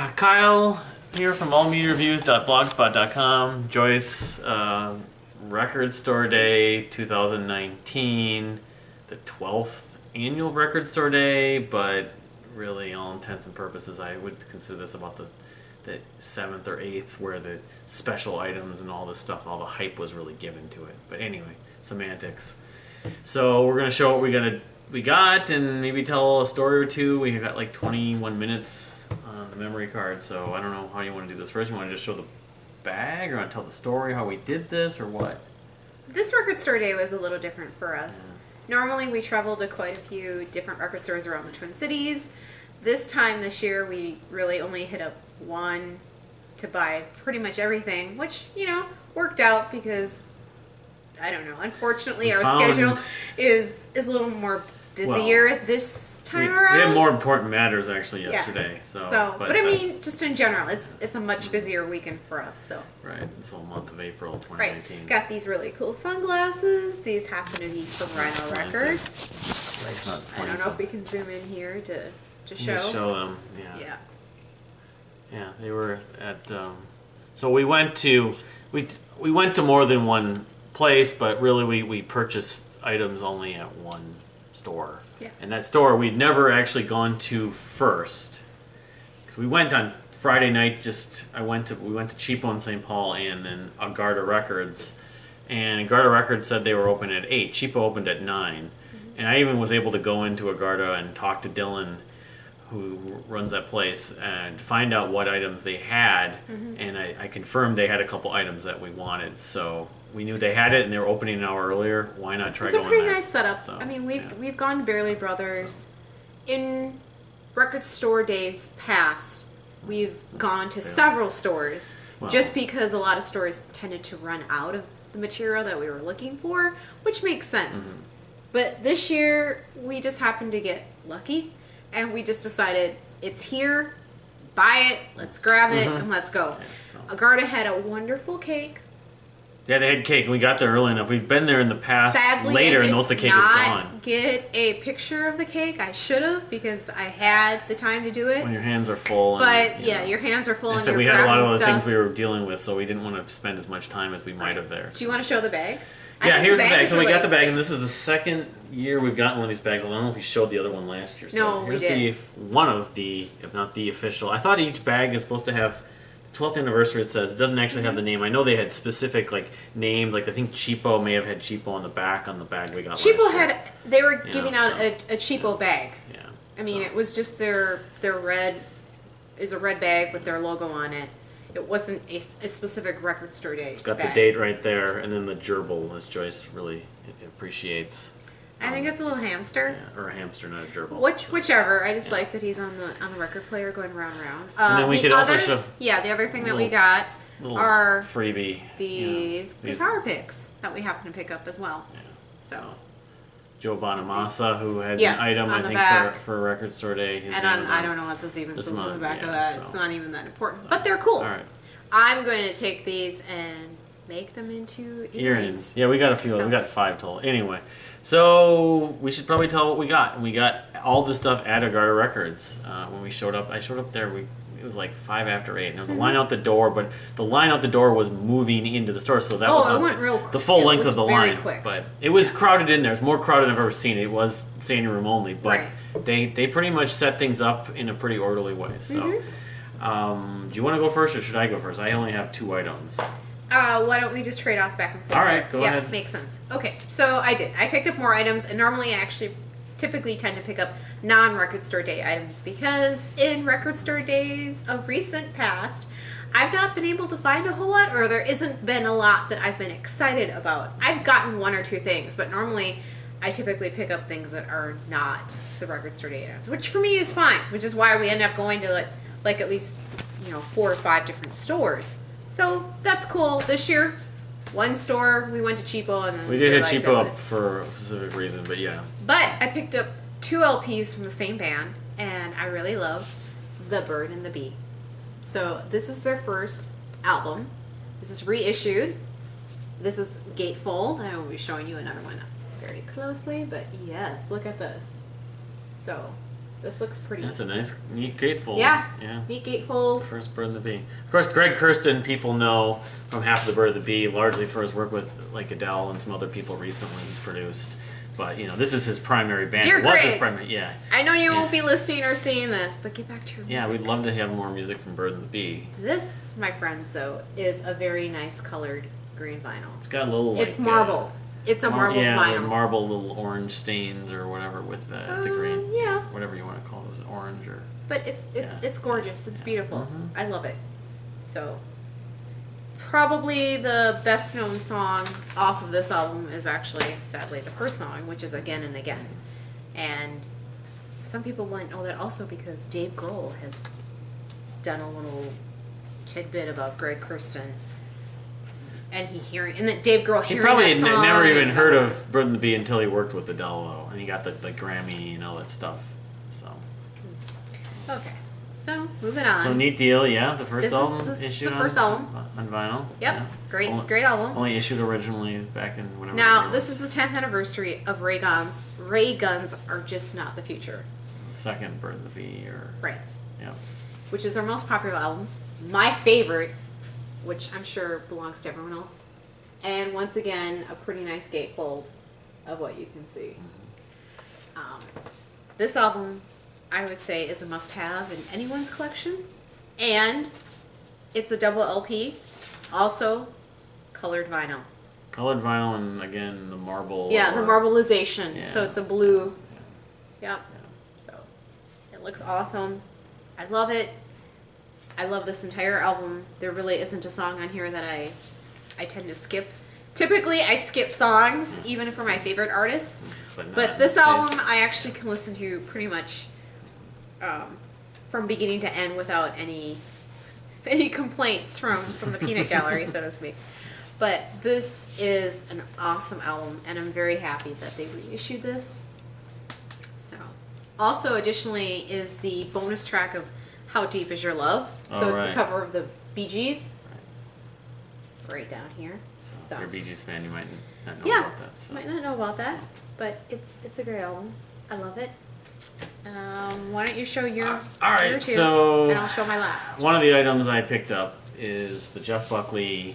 Kyle here from allmediareviews.blogspot.com. Joyce, Record Store Day 2019, the 12th annual Record Store Day, but really, all intents and purposes, I would consider this about the 7th or 8th, where the special items and all this stuff, all the hype was really given to it. But anyway, semantics. So we're gonna show what we got, and maybe tell a story or two. We got like 21 minutes on the memory card, so I don't know how you want to do this first. You want to just show the bag, or want to tell the story how we did this, or what? This record store day was a little different for us. Normally we travel to quite a few different record stores around the Twin Cities. This year, we really only hit up one to buy pretty much everything, which, worked out because, I don't know, unfortunately our schedule is a little more busier this time around. We had more important matters actually yesterday. Yeah. But I mean, just in general, it's a much busier weekend for us. So right, this whole month of April 2019. Right, got these really cool sunglasses. These happen to be from Rhino Records. Which I don't know if we can zoom in here to show. Just show them, Yeah. Yeah, they were at. So we went to more than one place, but really we purchased items only at one store. Yeah. And that store we'd never actually gone to first, because we went on Friday night. We went to Cheapo in St. Paul and then Agarda Records, and Agarda Records said they were open at 8. Cheapo opened at 9, and I even was able to go into Agarda and talk to Dylan, who runs that place, and to find out what items they had, and I confirmed they had a couple items that we wanted, so we knew they had it, and they were opening an hour earlier. Why not try going there? It's a pretty nice setup. So, I mean, we've gone to Barely Brothers. In record store days past, we've gone to several stores, just because a lot of stores tended to run out of the material that we were looking for, which makes sense. But this year, we just happened to get lucky, and we just decided, it's here, buy it, let's grab it, and let's go. Yeah, so. Agarda had a wonderful cake. Yeah, they had cake, and we got there early enough. We've been there in the past Sadly, later, and the cake is gone. I did not get a picture of the cake. I should have, because I had the time to do it. When your hands are full. But your hands are full, and so you're we had a lot of other stuff. things we were dealing with, so we didn't want to spend as much time as we might have there. Do you want to show the bag? Yeah, here's the bag. So we got the bag, and this is the second year we've gotten one of these bags. I don't know if we showed the other one last year. So no, we did. One of the, if not the official. I thought each bag is supposed to have the 12th anniversary. It says it doesn't actually have the name. I know they had specific named. I think Cheapo may have had Cheapo on the bag we got. Cheapo had. They were giving out a Cheapo bag. Yeah. I mean, it was just their red. Is a red bag with their logo on it. It wasn't a specific record store day. It's got the date right there, and then the gerbil, as Joyce really appreciates. I think it's a little hamster. Yeah, or a hamster, not a gerbil. Whichever. I just like that he's on the record player going round and round. And then we could also show. Yeah, the other thing that we got are freebie. These guitar picks that we happen to pick up as well. Yeah. So. Joe Bonamassa, who had an item, I think, for a record store day. I don't know what this even says on the back of that. So. It's not even that important. But they're cool. All right. I'm going to take these and make them into earrings. Yeah, we got a few. We got 5 total. Anyway, so we should probably tell what we got. We got all this stuff at Agarda Records. When we showed up, I showed up there. It was like 5 after 8, and there was a line out the door, but the line out the door was moving into the store, so that was it went real quick. The full length of the line. Quick. But it was crowded in there. It's more crowded than I've ever seen it. It was standing room only, but they pretty much set things up in a pretty orderly way. So, do you want to go first, or should I go first? I only have 2 items. Why don't we just trade off back and forth? All right, go ahead. Yeah, makes sense. Okay, so I did. I picked up more items, and normally I actually typically tend to pick up non-record store day items, because in record store days of recent past, I've not been able to find a whole lot, or there isn't been a lot that I've been excited about. I've gotten 1 or 2 things, but normally I typically pick up things that are not the record store day items, which for me is fine, which is why we end up going to like at least 4 or 5 different stores. So that's cool. This year, 1 store, we went to Cheapo, and then we did hit Cheapo up for a specific reason, but yeah. But I picked up 2 LPs from the same band, and I really love The Bird and the Bee. So this is their first album. This is reissued. This is Gatefold. I will be showing you another one very closely, but yes, look at this. So This looks pretty. That's a nice, neat gatefold. Yeah. Yeah. Neat gatefold. First Bird of the Bee. Of course, Greg Kurstin, people know from Half of the Bird of the Bee, largely for his work with like Adele and some other people recently he's produced. But this is his primary band. Dear It was his Greg, primary. Yeah. I know you won't be listening or seeing this, but get back to your music. Yeah, we'd love to have more music from Bird of the Bee. This, my friends, though, is a very nice colored green vinyl. It's got a little. It's marbled. It's a marbled yeah, vinyl. marble little orange stains or whatever with the green. Yeah. Whatever you want to call those, orange or. But it's gorgeous. It's beautiful. Mhm. I love it. So, probably the best known song off of this album is actually, sadly, the first song, which is Again and Again. And some people wouldn't know that also because Dave Grohl has done a little tidbit about Greg Kurstin. And that Dave Grohl He hearing probably that song never even and- heard of Bird of the Bee until he worked with Adele, though, and he got the Grammy and all that stuff. So. Okay, so moving on. So neat deal, yeah. The first This is- album this is issued the first album. on vinyl. Yep, Yeah. great, great album. Only issued originally back in whatever. Now, year it this was. is the 10th anniversary of Ray Guns. Ray Guns are just not the future. The second Bird of the Bee, or Right. yeah. Which is their most popular album. My favorite, which I'm sure belongs to everyone else. And once again, a pretty nice gatefold of what you can see. This album, I would say, is a must-have in anyone's collection. And it's a double LP. Also, colored vinyl. Colored vinyl and again the marble. Yeah, the marbleization. Yeah. So it's a blue. Yeah. Yep. So it looks awesome. I love it. I love this entire album. There really isn't a song on here that I tend to skip. Typically, I skip songs, even for my favorite artists. Not But in this case. album, I actually can listen to pretty much from beginning to end without any complaints from the peanut gallery, so to speak. But this is an awesome album, and I'm very happy that they reissued this. So, also, additionally, is the bonus track of "How Deep Is Your Love." So it's right. a cover of the Bee Gees. Right down here. So if you're a Bee Gees fan, you might not know Yeah, about that. So. might not know about that, but it's a great album. I love it. Why don't you show your All right, your two, so and I'll show my last. one of the items I picked up is the Jeff Buckley.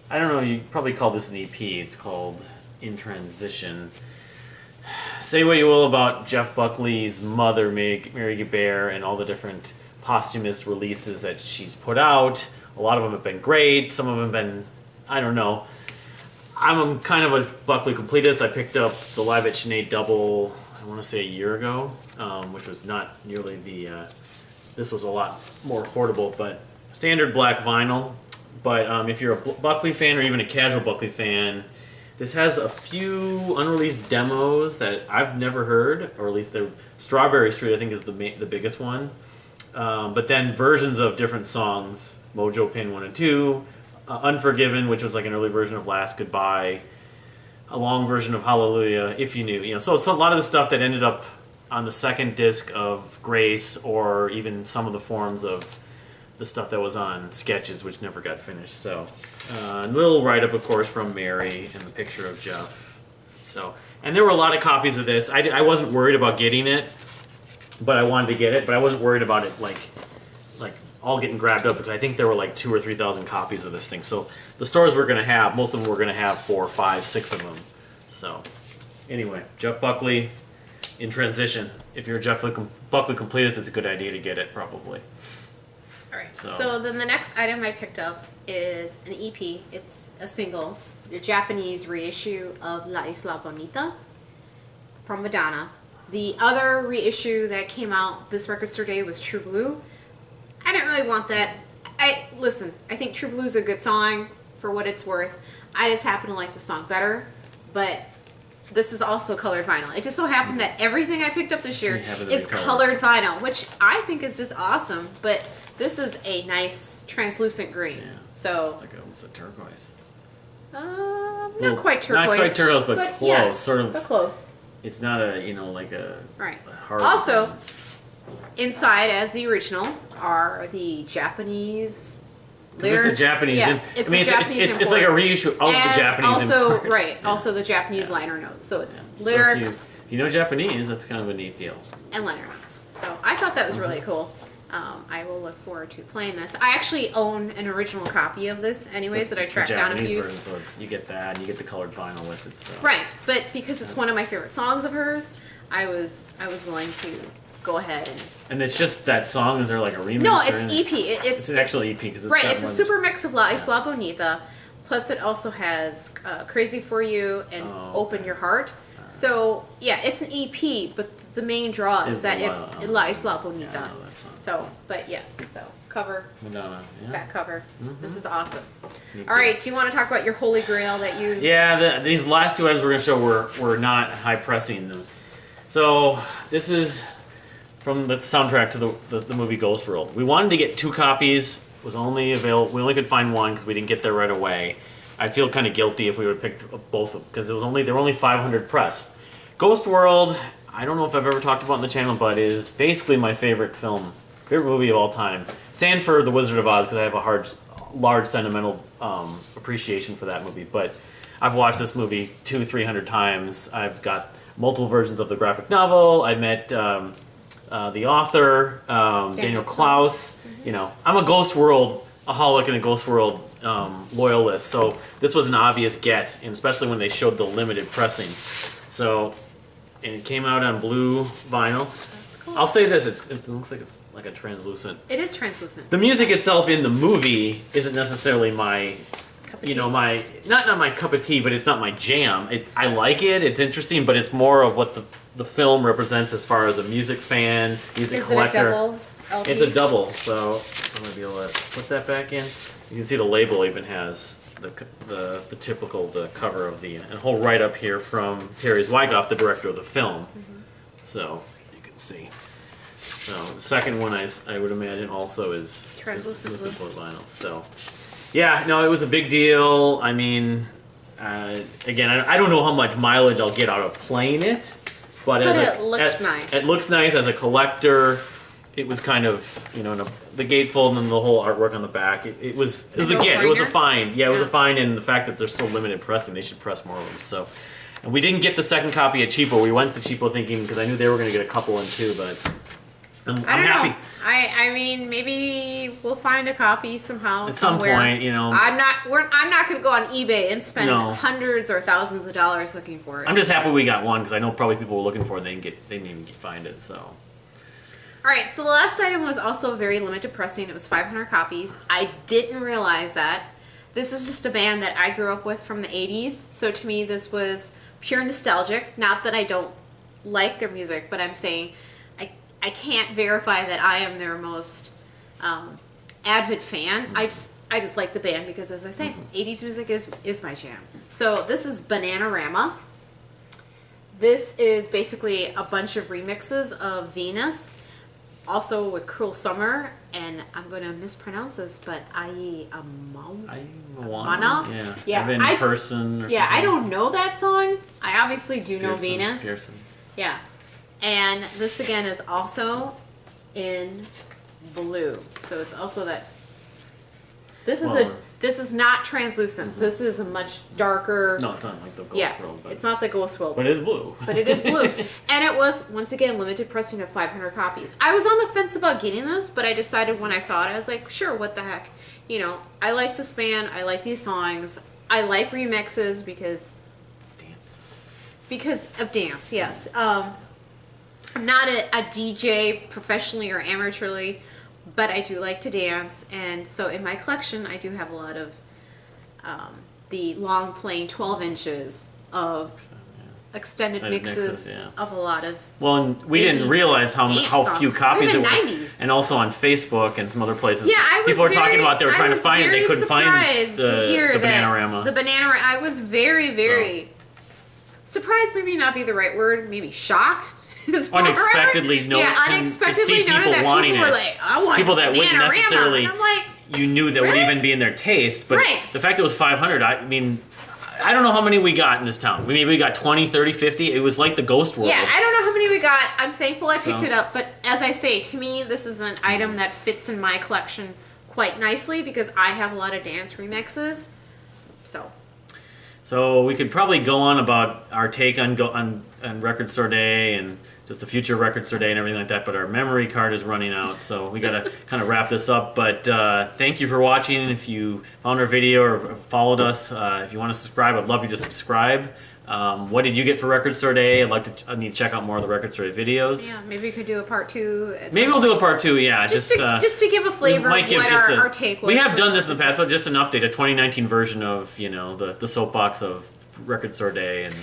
I don't know. You probably call this an EP. It's called In Transition. Say what you will about Jeff Buckley's mother, Mary Gebert, and all the different posthumous releases that she's put out. A lot of them have been great. Some of them have been, I don't know. I'm kind of a Buckley completist. I picked up the Live at Sinead double, I want to say a year ago, which was not nearly the, this was a lot more affordable, but standard black vinyl. But if you're a Buckley fan or even a casual Buckley fan, this has a few unreleased demos that I've never heard, or at least the Strawberry Street I think is the biggest one. But then versions of different songs, Mojo Pin 1 and 2, Unforgiven, which was like an early version of Last Goodbye, a long version of Hallelujah, If You Knew. So it's a lot of the stuff that ended up on the second disc of Grace, or even some of the forms of the stuff that was on Sketches, which never got finished. So a little write-up, of course, from Mary and the picture of Jeff. So, and there were a lot of copies of this. I wasn't worried about getting it, but I wanted to get it. But I wasn't worried about it like all getting grabbed up, because I think there were like 2,000 or 3,000 copies of this thing. So the stores were going to have, most of them were going to have 4, 5, 6 of them. So anyway, Jeff Buckley, In Transition. If you're a Jeff Buckley completist, it's a good idea to get it, probably. All right. So then the next item I picked up is an EP. It's a single, the Japanese reissue of La Isla Bonita from Madonna. The other reissue that came out this record store day was True Blue. I didn't really want that. Listen, I think True Blue's a good song for what it's worth. I just happen to like the song better, but this is also colored vinyl. It just so happened that everything I picked up this year is colored vinyl, which I think is just awesome, but this is a nice translucent green. Yeah. So It's like almost a turquoise. not quite turquoise. Not quite turquoise, but close. Yeah, sort of. but close. It's not a, like a Right. hard. Also, inside as the original are the Japanese lyrics. It's a Japanese. Yes, it's a Japanese it's like a import. reissue of the And Japanese also, import. right, Yeah. also the Japanese Yeah. liner notes. So it's Yeah. lyrics, So If you know Japanese, that's kind of a neat deal. And liner notes. So I thought that was really cool. I will look forward to playing this. I actually own an original copy of this anyways that I tracked down a Japanese few. version, so you get that, and you get the colored vinyl with it. So. Right, but because it's one of my favorite songs of hers, I was willing to go ahead and it's just that song. Is there like a remix? No, it's EP. It's an actual EP because it's right. got It's a super mix of Isla Bonita, plus it also has "Crazy for You" and "Open Your Heart." So yeah, it's an EP, but the main draw is that it's La Isla Bonita. Yeah, so, but yes, so cover, Madonna, back cover. This is awesome. All right, do you want to talk about your holy grail that you? Yeah, these last two items we're going to show were not high pressing. So this is from the soundtrack to the movie Ghost World. We wanted to get 2 copies. Was only available. We only could find one because we didn't get there right away. I feel kind of guilty if we would have picked both because there were only 500 pressed. Ghost World. I don't know if I've ever talked about it on the channel, but is basically my favorite movie of all time. Same for The Wizard of Oz because I have a large sentimental appreciation for that movie. But I've watched this movie 200-300 times. I've got multiple versions of the graphic novel. I met the author, Daniel Klaus. You know, I'm a Ghost World-aholic and a Ghost World loyalist. So this was an obvious get, and especially when they showed the limited pressing. So. And it came out on blue vinyl. Cool. I'll say this: it looks like it's like a translucent. It is translucent. The music itself in the movie isn't necessarily my, not my cup of tea, but it's not my jam. I like it; it's interesting, but it's more of what the film represents as far as a music fan, music collector. Is it a double LP? It's a double, so I'm gonna be able to put that back in. You can see the label even has. The typical cover of the and whole write up here from Terry Zwigoff, the director of the film. So you can see. So the second one I would imagine also is translucent vinyl. So yeah, no, it was a big deal. I mean, again, I don't know how much mileage I'll get out of playing it, but it looks nice. It looks nice as a collector. It was kind of, the gatefold and the whole artwork on the back. It was a find. Yeah, it was a find, and the fact that they're so limited pressing, they should press more of them. So, and we didn't get the second copy at Cheapo. We went to Cheapo thinking because I knew they were going to get a couple in too, but I'm happy. I mean, maybe we'll find a copy somehow at somewhere. Some point. I'm not going to go on eBay and spend hundreds or thousands of dollars looking for it. I'm just happy we got one because I know probably people were looking for it. They didn't even find it. So. All right, so the last item was also very limited pressing. It was 500 copies. I didn't realize that. This is just a band that I grew up with from the 80s. So to me, this was pure nostalgic. Not that I don't like their music, but I'm saying I can't verify that I am their most avid fan. I just like the band because, as I say, 80s music is my jam. So this is Bananarama. This is basically a bunch of remixes of Venus. Also with Cruel Summer, and I'm going to mispronounce this, but Mana? Yeah. Evan Person or something. Yeah, I don't know that song. I obviously do know Venus. Pearson. Yeah. And this again is also in blue. So it's also that this is not translucent. This is a much darker. No, it's not like the Ghost World. It's not the Ghost World. But it is blue. But it is blue. And it was, once again, limited pressing of 500 copies. I was on the fence about getting this, but I decided when I saw it, I was like, sure, what the heck. I like this band. I like these songs. I like remixes because of dance, yes. I'm not a DJ professionally or amateurly, but I do like to dance, and so in my collection I do have a lot of the long playing 12 inches of extended mixes of a lot of and we didn't realize how few copies it were. And also on Facebook and some other places, people were talking about they were trying to find it, they couldn't find the Bananarama. The Bananarama. I was very, very surprised, maybe not be the right word, maybe shocked. Unexpectedly noted to see people wanting it. Like, I want people that wouldn't necessarily you knew that would even be in their taste, but the fact that it was 500, I mean, I don't know how many we got in this town. Maybe we got 20, 30, 50. It was like the Ghost World. Yeah, I don't know how many we got. I'm thankful I picked it up, but as I say, to me, this is an item that fits in my collection quite nicely because I have a lot of dance remixes. So So we could probably go on about our take on Record Store Day and just the future of Record Store Day and everything like that, but our memory card is running out, so we got to kind of wrap this up. But thank you for watching. If you found our video or followed us, if you want to subscribe, I'd love you to subscribe. What did you get for Record Store Day? I need to check out more of the Record Store Day videos. Yeah, maybe we could do a part 2. Maybe we'll do a part 2, yeah. Just to give a flavor of what our take was. We have done this in the past, but just an update, a 2019 version of, the soapbox of Record Store Day. And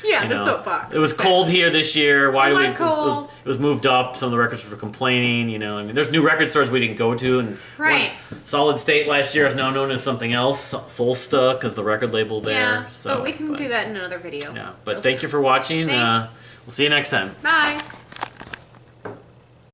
yeah, the soapbox. It was cold here this year. Why it was cold. It was moved up. Some of the record stores were complaining. There's new record stores we didn't go to, and right. Solid State last year is now known as something else, Solsta, because the record label there. Yeah, so, but we can do that in another video. Yeah, but thank you for watching. Thanks. We'll see you next time. Bye.